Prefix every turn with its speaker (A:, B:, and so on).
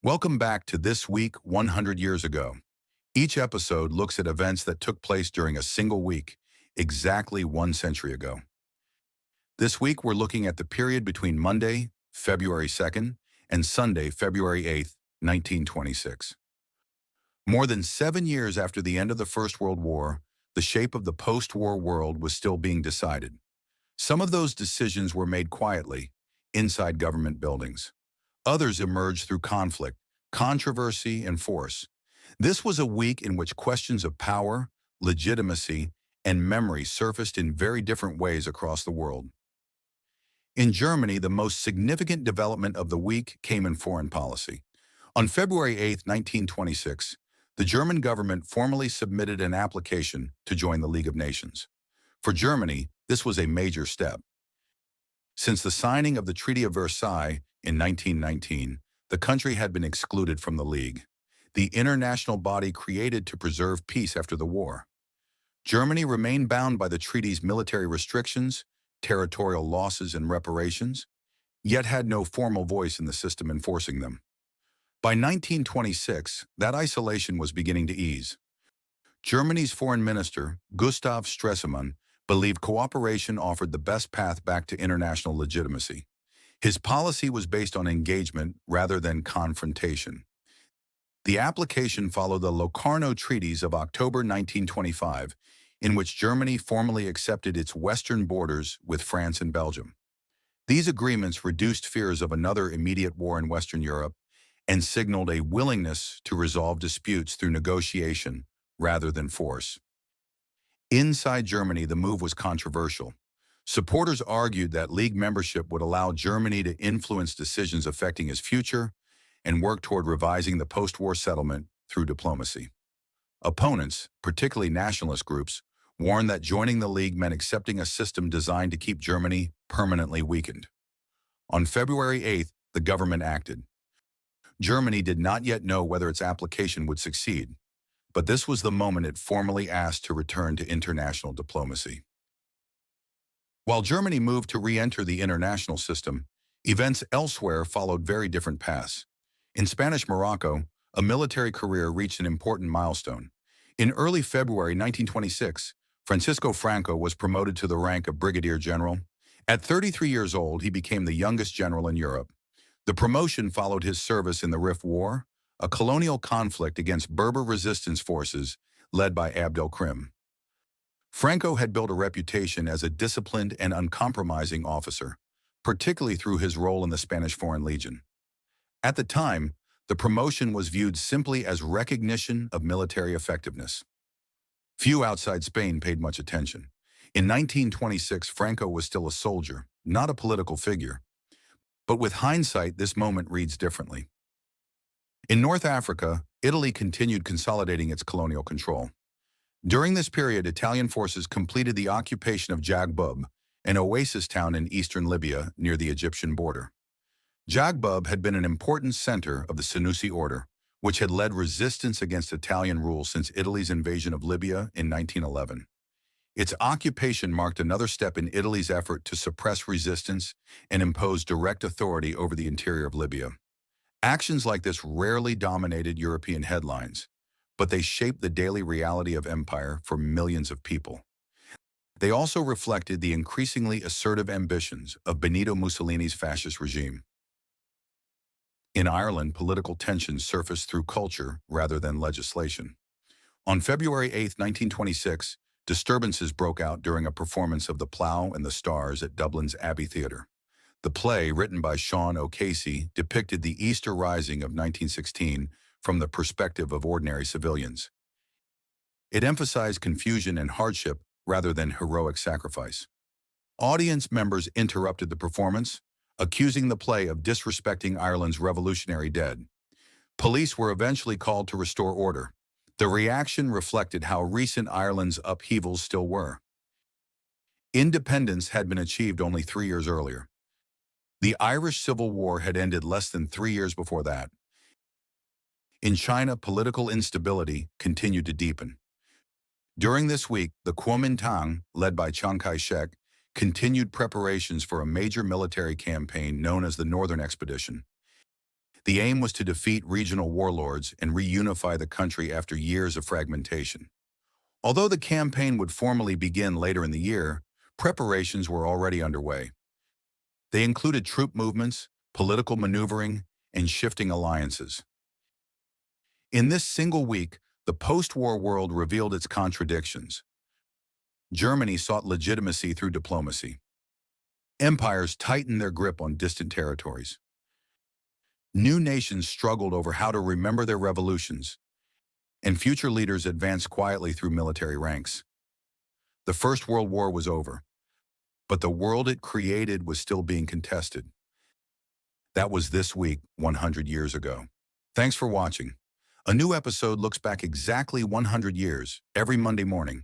A: Welcome back to This Week 100 Years Ago. Each episode looks at events that took place during a single week, exactly 1 century ago. This week we're looking at the period between Monday, February 2nd, and Sunday, February 8th, 1926. More than 7 years after the end of the First World War, the shape of the post-war world was still being decided. Some of those decisions were made quietly, inside government buildings. Others emerged through conflict, controversy, and force. This was a week in which questions of power, legitimacy, and memory surfaced in very different ways across the world. In Germany, the most significant development of the week came in foreign policy. On February 8, 1926, the German government formally submitted an application to join the League of Nations. For Germany, this was a major step. Since the signing of the Treaty of Versailles in 1919, the country had been excluded from the League, the international body created to preserve peace after the war. Germany remained bound by the treaty's military restrictions, territorial losses, and reparations, yet had no formal voice in the system enforcing them. By 1926, that isolation was beginning to ease. Germany's foreign minister, Gustav Stresemann, believed cooperation offered the best path back to international legitimacy. His policy was based on engagement rather than confrontation. The application followed the Locarno Treaties of October 1925, in which Germany formally accepted its western borders with France and Belgium. These agreements reduced fears of another immediate war in Western Europe and signaled a willingness to resolve disputes through negotiation rather than force. Inside Germany, the move was controversial. Supporters argued that League membership would allow Germany to influence decisions affecting its future and work toward revising the post-war settlement through diplomacy. Opponents, particularly nationalist groups, warned that joining the League meant accepting a system designed to keep Germany permanently weakened. On February 8th, the government acted. Germany did not yet know whether its application would succeed, but this was the moment it formally asked to return to international diplomacy. While Germany moved to re-enter the international system, events elsewhere followed very different paths. In Spanish Morocco, a military career reached an important milestone. In early February 1926, Francisco Franco was promoted to the rank of brigadier general. At 33 years old, he became the youngest general in Europe. The promotion followed his service in the Rif War, a colonial conflict against Berber resistance forces led by Abd el-Krim. Franco had built a reputation as a disciplined and uncompromising officer, particularly through his role in the Spanish Foreign Legion. At the time, the promotion was viewed simply as recognition of military effectiveness. Few outside Spain paid much attention. In 1926, Franco was still a soldier, not a political figure. But with hindsight, this moment reads differently. In North Africa, Italy continued consolidating its colonial control. During this period, Italian forces completed the occupation of Jagbub, an oasis town in eastern Libya near the Egyptian border. Jagbub had been an important center of the Senussi order, which had led resistance against Italian rule since Italy's invasion of Libya in 1911. Its occupation marked another step in Italy's effort to suppress resistance and impose direct authority over the interior of Libya. Actions like this rarely dominated European headlines, but they shaped the daily reality of empire for millions of people. They also reflected the increasingly assertive ambitions of Benito Mussolini's fascist regime. In Ireland, political tensions surfaced through culture rather than legislation. On February 8, 1926, disturbances broke out during a performance of The Plough and the Stars at Dublin's Abbey Theatre. The play, written by Sean O'Casey, depicted the Easter Rising of 1916 from the perspective of ordinary civilians. It emphasized confusion and hardship rather than heroic sacrifice. Audience members interrupted the performance, accusing the play of disrespecting Ireland's revolutionary dead. Police were eventually called to restore order. The reaction reflected how recent Ireland's upheavals still were. Independence had been achieved only 3 years earlier. The Irish Civil War had ended less than 3 years before that. In China, political instability continued to deepen. During this week, the Kuomintang, led by Chiang Kai-shek, continued preparations for a major military campaign known as the Northern Expedition. The aim was to defeat regional warlords and reunify the country after years of fragmentation. Although the campaign would formally begin later in the year, preparations were already underway. They included troop movements, political maneuvering, and shifting alliances. In this single week, the post-war world revealed its contradictions. Germany sought legitimacy through diplomacy. Empires tightened their grip on distant territories. New nations struggled over how to remember their revolutions, and future leaders advanced quietly through military ranks. The First World War was over, but the world it created was still being contested. That was this week, 100 years ago. Thanks for watching. A new episode looks back exactly 100 years, every Monday morning.